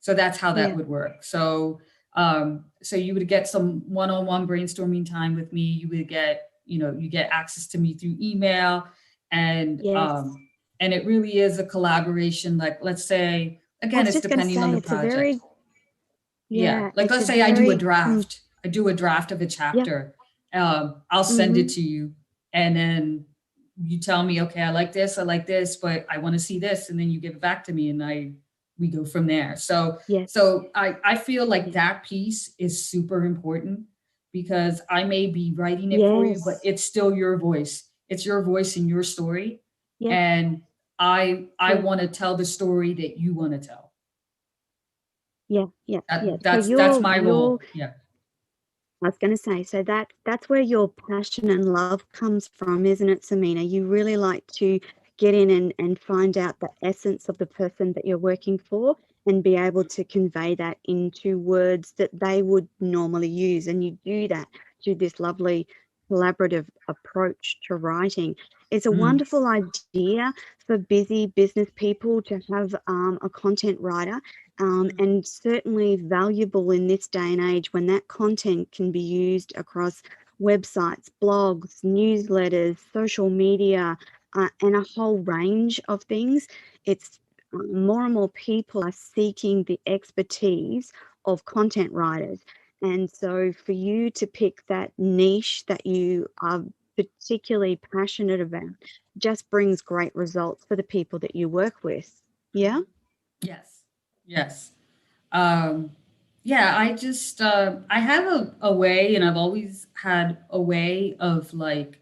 B: So that's how that
A: Yeah.
B: would work. So you would get some one-on-one brainstorming time with me. You get access to me through email, and
A: Yes.
B: it really is a collaboration. Like let's say
A: I
B: again,
A: was
B: it's
A: just going to
B: depending on
A: say
B: the
A: it's a
B: project.
A: very,
B: Yeah.
A: yeah,
B: Like
A: it's
B: let's
A: a
B: say I do a
A: very,
B: draft. I do a draft of a
A: yeah,
B: chapter I'll send it
A: Mm-hmm.
B: to you, and then you tell me, okay, I like this, but I want to see this, and then you give it back to me, and we go from there. So
A: Yes.
B: I feel like
A: Yeah.
B: that piece is super important, because I may be writing it for you, but
A: Yes.
B: it's still your voice. It's your voice and your story,
A: Yes.
B: and I
A: Yes.
B: want to tell the story that you want to tell.
A: Yeah. Yeah. Yeah. So
B: That's my
A: you're
B: role. Yeah.
A: I was going to say, so that's where your passion and love comes from, isn't it, Sameena? You really like to get in and find out the essence of the person that you're working for and be able to convey that into words that they would normally use. And you do that through this lovely collaborative approach to writing. It's a
B: Mm,
A: wonderful idea for busy business people to have a content writer,
B: mm,
A: and certainly valuable in this day and age when that content can be used across websites, blogs, newsletters, social media, and a whole range of things. It's more and more people are seeking the expertise of content writers. And so for you to pick that niche that you are particularly passionate about just brings great results for the people that you work with. Yeah?
B: mhm. Yes. Yes. Um, yeah, I have a way, and I've always had a way of like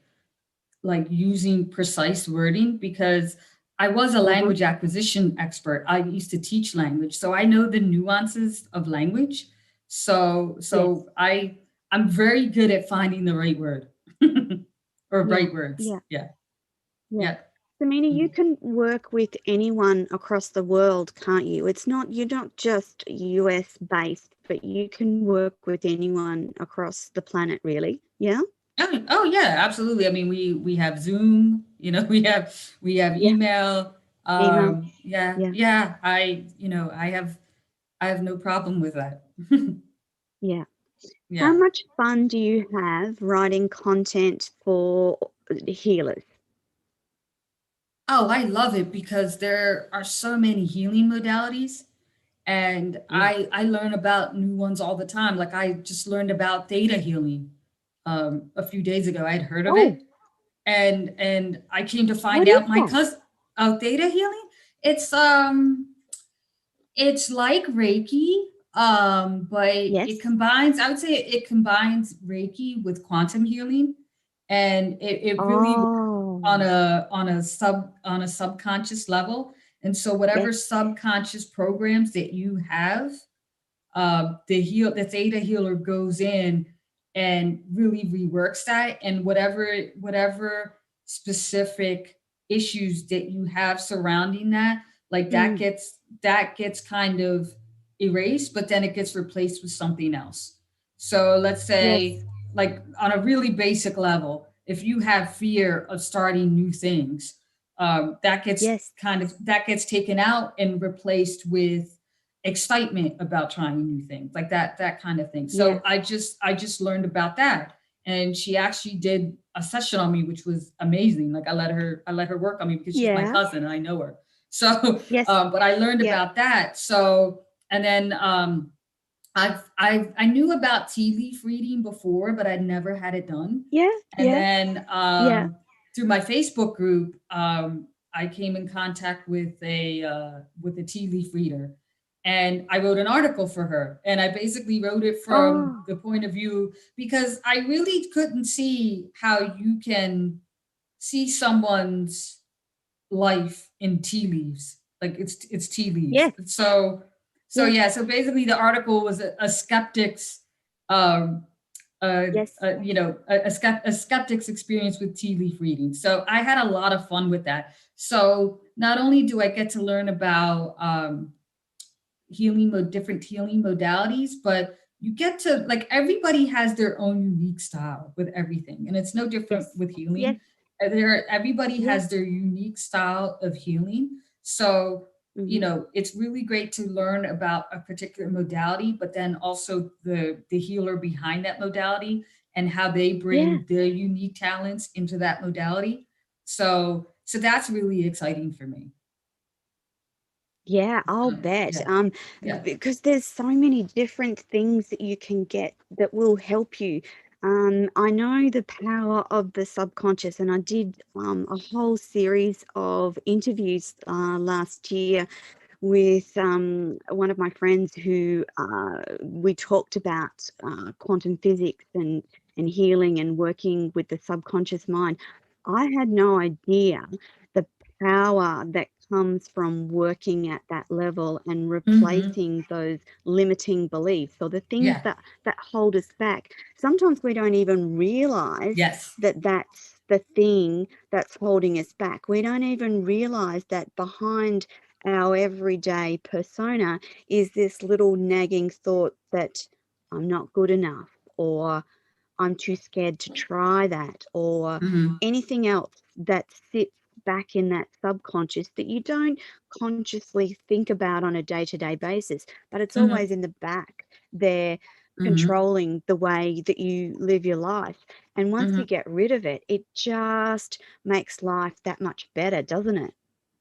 B: using precise wording, because I was a
A: Uh-huh.
B: language acquisition expert. I used to teach language, so I know the nuances of language. So
A: Yes.
B: I'm very good at finding the right word or
A: Yeah.
B: right words.
A: Yeah.
B: Yeah.
A: Yeah.
B: Yeah.
A: Samina, you
B: Mhm.
A: can work with anyone across the world, can't you? You're not just US based, but you can work with anyone across the planet, really. Yeah?
B: Oh yeah, absolutely. I mean, we have Zoom, we have
A: Yeah.
B: email.
A: Email.
B: Yeah,
A: Yeah.
B: yeah. I have no problem with that.
A: Yeah. How
B: Yeah.
A: much fun do you have writing content for healers?
B: Oh, I love it because there are so many healing modalities, and
A: Yeah.
B: I learn about new ones all the time. Like I just learned about theta healing a few days ago. I'd heard of
A: Oh,
B: it, and I came to find
A: what is
B: out my
A: that?
B: cousin. Oh, theta healing. It's It's like Reiki, but
A: Yes.
B: I would say it combines Reiki with quantum healing, and it really works
A: Oh,
B: on a subconscious level. And so whatever
A: yes.
B: subconscious programs that you have, the theta healer goes in and really reworks that, and whatever specific issues that you have surrounding that, like
A: Mm,
B: that gets kind of erased, but then it gets replaced with something else. So let's say,
A: yes.
B: like on a really basic level, if you have fear of starting new things,
A: Yes.
B: that gets taken out and replaced with excitement about trying new things, like that kind of thing.
A: Yeah.
B: So I just learned about that, and she actually did a session on me, which was amazing. Like I let her work on me because she's my
A: Yeah.
B: cousin and I know her. So
A: Yes.
B: but I learned
A: Yeah.
B: about that. So and then I knew about tea leaf reading before, but I'd never had it done.
A: Yeah.
B: And
A: Yeah.
B: then
A: Yeah.
B: through my Facebook group, I came in contact with a tea leaf reader, and I wrote an article for her. And I basically wrote it from
A: Oh,
B: the point of view, because I really couldn't see how you can see someone's life in tea leaves. Like it's tea leaves.
A: yes.
B: So
A: Yes.
B: yeah. So basically, the article was a skeptic's, um,
A: Yes.
B: a skeptic's experience with tea leaf reading. So I had a lot of fun with that. So not only do I get to learn about different healing modalities, but you get to, like, everybody has their own unique style with everything, and it's no different
A: Yes.
B: with
A: Yes.
B: healing. Everybody
A: Yeah.
B: has their unique style of healing. So
A: Hmm.
B: it's really great to learn about a particular modality, but then also the healer behind that modality, and how they
A: Yeah.
B: bring their unique talents into that modality. So that's really exciting for me.
A: Yeah, I'll bet.
B: Yeah, yeah.
A: Because there's so many different things that you can get that will help you. I know the power of the subconscious, and I did a whole series of interviews last year with one of my friends who we talked about quantum physics and healing and working with the subconscious mind. I had no idea the power that comes from working at that level and
B: Hmm.
A: replacing those limiting beliefs or the things
B: Yeah.
A: that hold us back. Sometimes we don't even realize
B: Yes.
A: that that's the thing that's holding us back. We don't even realize that behind our everyday persona is this little nagging thought that I'm not good enough, or I'm too scared to try that, or
B: Hmm.
A: anything else that sits back in that subconscious that you don't consciously think about on a day-to-day basis, but it's
B: Hmm.
A: always in the back there
B: Hmm.
A: controlling the way that you live your life. And once
B: Hmm.
A: you get rid of it, it just makes life that much better, doesn't it?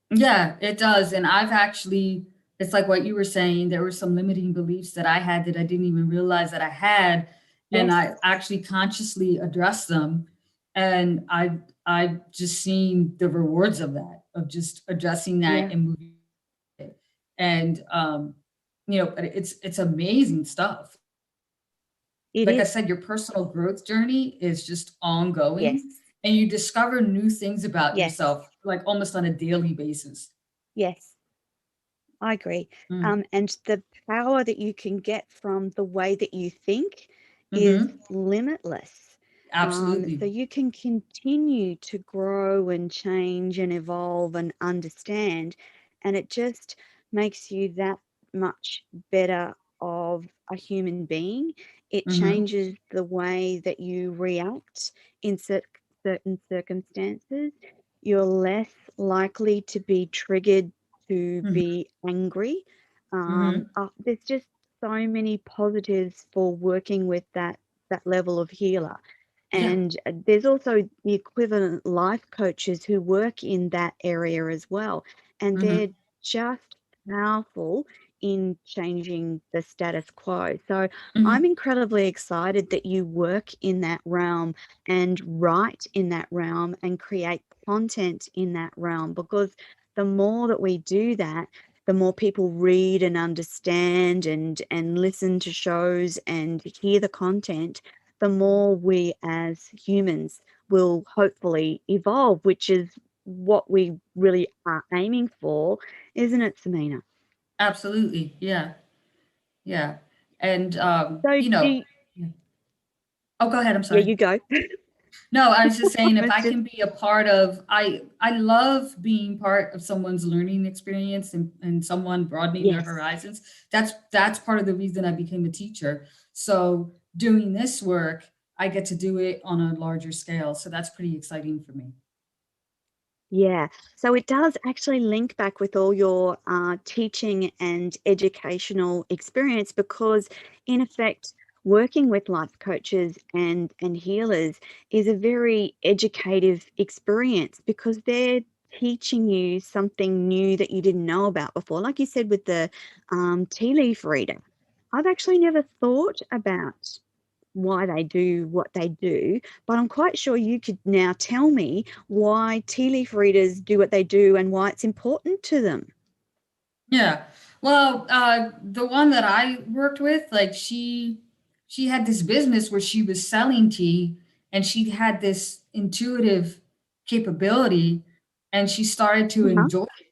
B: Yeah, it does. And I've actually, it's like what you were saying, there were some limiting beliefs that I had that I didn't even realize that I had. And
A: Yes,
B: I actually consciously addressed them. And I've just seen the rewards of that, of just addressing that
A: yeah,
B: and moving it. And but it's amazing stuff.
A: it
B: Like I
A: is.
B: said, your personal growth journey is just
A: Yes,
B: ongoing and you discover new things about
A: yes,
B: yourself, like almost on a daily basis.
A: yes. I agree.
B: Mm.
A: And the power that you can get from the way that you think is
B: Hmm.
A: limitless. So
B: Absolutely.
A: you can continue to grow and change and evolve and understand. And it just makes you that much better of a human being. It
B: Hmm.
A: changes the way that you react in certain circumstances. You're less likely to be triggered to
B: Hmm.
A: be angry.
B: Hmm.
A: There's just so many positives for working with that level of healer.
B: Yeah.
A: And there's also the equivalent life coaches who work in that area as well. And they're
B: Hmm.
A: just powerful in changing the status quo. So I'm
B: Hmm.
A: incredibly excited that you work in that realm and write in that realm and create content in that realm, because the more that we do that, the more people read and understand and listen to shows and hear the content, the more we as humans will hopefully evolve, which is what we really are aiming for, isn't it, Sameena?
B: Absolutely. Yeah. Yeah. And
A: So do you,
B: yeah. Oh, go ahead. I'm
A: yeah,
B: sorry.
A: you go.
B: No, I was just saying if
A: It's
B: I
A: just
B: can be a part of I love being part of someone's learning experience and someone broadening their
A: yes.
B: horizons. That's part of the reason I became a teacher. So doing this work, I get to do it on a larger scale. So that's pretty exciting for me.
A: Yeah, so it does actually link back with all your teaching and educational experience, because, in effect, working with life coaches and healers is a very educative experience, because they're teaching you something new that you didn't know about before. Like you said with the tea leaf reader, I've actually never thought about why they do what they do, but I'm quite sure you could now tell me why tea leaf readers do what they do and why it's important to them.
B: Yeah. Well, the one that I worked with, like she had this business where she was selling tea and she had this intuitive capability and she started to
A: Uh-huh.
B: enjoy it.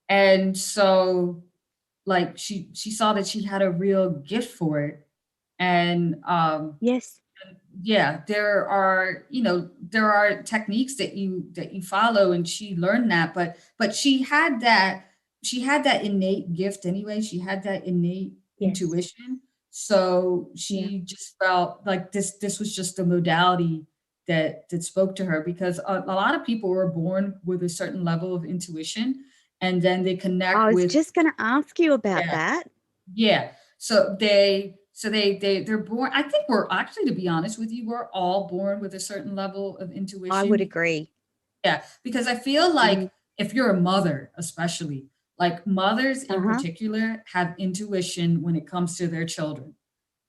B: And so like she saw that she had a real gift for it. And
A: Yes,
B: yeah, there are techniques that you follow and she learned that, but she had that innate gift anyway. She had that innate
A: yes,
B: intuition. So
A: yeah.
B: she just felt like this was just a modality that spoke to her because a lot of people were born with a certain level of intuition and then they
A: I
B: connect
A: was
B: with
A: just going to ask you about
B: yeah
A: that.
B: yeah. They're born. I think we're actually, to be honest with you, we're all born with a certain level of
A: I would
B: intuition.
A: agree.
B: Yeah, because I feel
A: Mm,
B: like if you're a mother, especially, like mothers in
A: uh-huh.
B: particular have intuition when it comes to their children.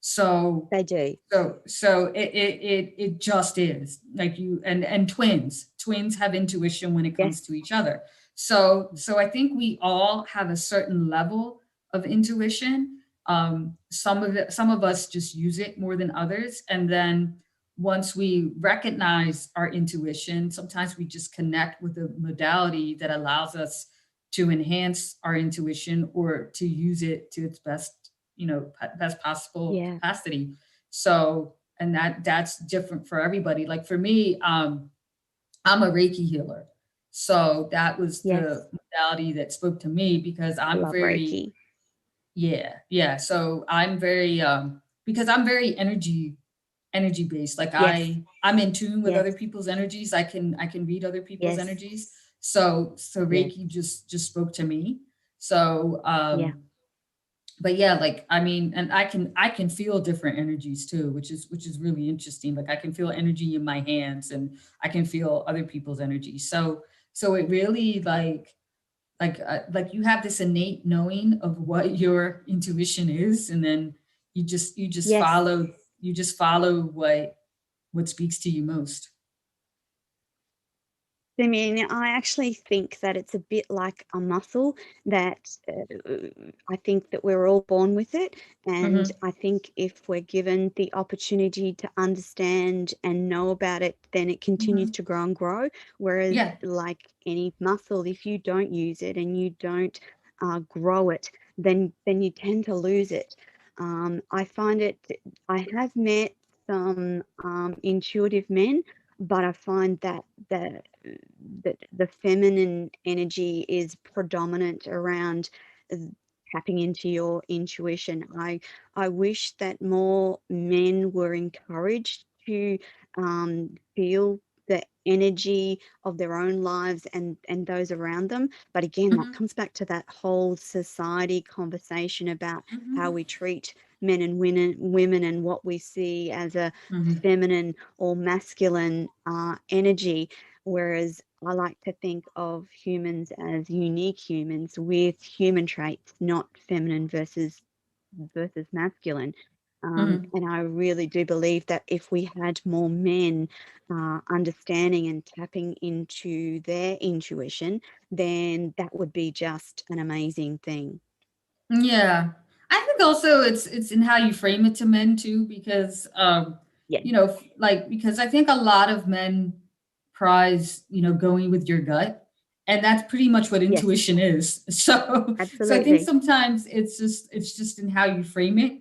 B: So
A: They do.
B: it just is like you and twins have intuition when it
A: Yes.
B: comes to each other. So I think we all have a certain level of intuition. Some of us just use it more than others, and then once we recognize our intuition, sometimes we just connect with a modality that allows us to enhance our intuition or to use it to its best, best possible
A: Yeah.
B: capacity. So, and that's different for everybody. Like for me, I'm a Reiki healer. So that was
A: Yes.
B: the modality that spoke to me because
A: I
B: I'm
A: love
B: very,
A: Reiki.
B: yeah, yeah. So I'm very, because I'm very energy based. Like
A: Yes.
B: I'm in tune with
A: Yes.
B: other people's energies. I can read other people's
A: Yes.
B: energies. So
A: Yes.
B: Reiki just spoke to me. So
A: Yeah.
B: but yeah, like I mean, and I can feel different energies too, which is really interesting. Like I can feel energy in my hands, and I can feel other people's energy. So it really like you have this innate knowing of what your intuition is, and then you just
A: Yes.
B: follow you just follow what speaks to you most.
A: I mean, I actually think that it's a bit like a muscle that I think that we're all born with it. And
B: Hmm.
A: I think if we're given the opportunity to understand and know about it, then it continues
B: Hmm.
A: to grow and grow. Whereas,
B: Yeah.
A: like any muscle, if you don't use it and you don't grow it, then you tend to lose it. I find it, I have met some intuitive men, but I find that the feminine energy is predominant around uh, tapping into your intuition. I wish that more men were encouraged to feel the energy of their own lives and those around them. But again, that
B: Hmm.
A: comes back to that whole society conversation about how
B: Hmm.
A: we treat men and women and what we see as a
B: Hmm.
A: feminine or masculine energy. Whereas I like to think of humans as unique humans with human traits, not feminine versus masculine.
B: Hmm.
A: And I really do believe that if we had more men understanding and tapping into their intuition, then that would be just an amazing thing.
B: Yeah. I think also it's in how you frame it to men too, because
A: Yeah.
B: because I think a lot of men prize, going with your gut. And that's pretty much what
A: Yes,
B: intuition is. So I think
A: absolutely.
B: sometimes it's just in how you frame it.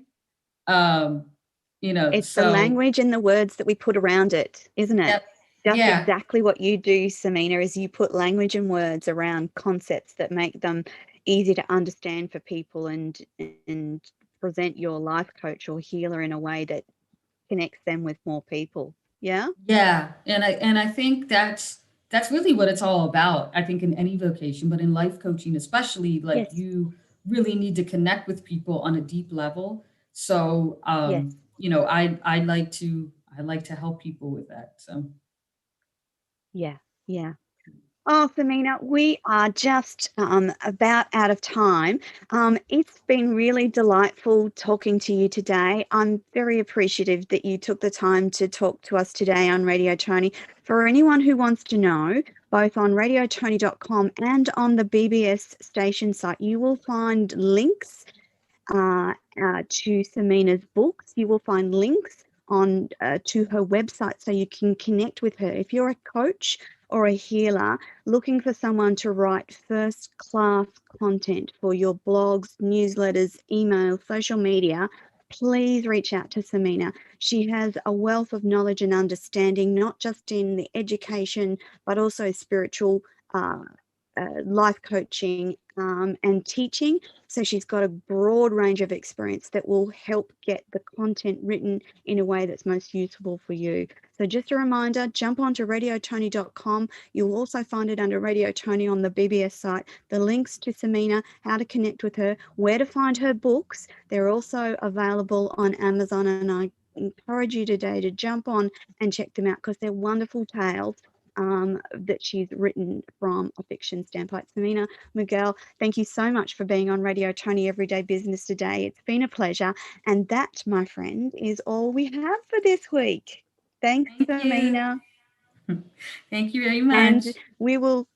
B: Um,
A: It's the
B: so
A: language and the words that we put around it, isn't it?
B: yep.
A: Just
B: Yeah.
A: exactly what you do, Sameena, is you put language and words around concepts that make them easy to understand for people and present your life coach or healer in a way that connects them with more people. Yeah?
B: Yeah, and I think that's really what it's all about. I think in any vocation, but in life coaching especially, like
A: Yes.
B: you really need to connect with people on a deep level. So,
A: Yes.
B: I like to help people with that. So,
A: Yeah. Yeah. Oh, Samina, we are just about out of time. It's been really delightful talking to you today. I'm very appreciative that you took the time to talk to us today on Radio Tony. For anyone who wants to know, both on radiotony.com and on the BBS station site, you will find links to Samina's books. You will find links on to her website so you can connect with her. If you're a coach or a healer looking for someone to write first class content for your blogs, newsletters, email, social media, please reach out to Samina. She has a wealth of knowledge and understanding, not just in the education, but also spiritual life coaching and teaching. So she's got a broad range of experience that will help get the content written in a way that's most useful for you. So just a reminder, jump onto radiotony.com. You'll also find it under Radio Tony on the BBS site, the links to Sameena, how to connect with her, where to find her books. They're also available on Amazon, and I encourage you today to jump on and check them out because they're wonderful tales that she's written from a fiction standpoint. Sameena Mughal, thank you so much for being on Radio Tony Everyday Business today. It's been a pleasure. And that, my friend, is all we have for this week. Thanks,
B: Thank you.
A: Sameena.
B: Thank you very
A: And
B: much.
A: we will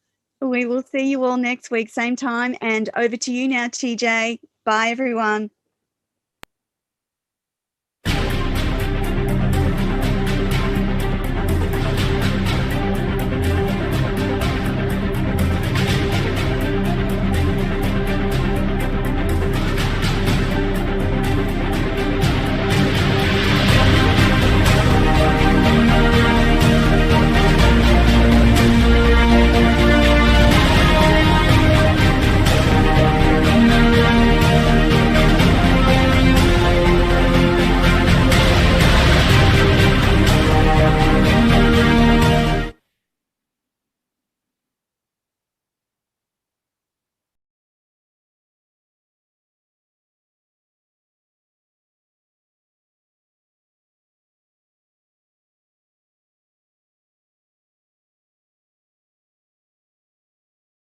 A: see you all next week, same time. And over to you now, TJ. Bye, everyone.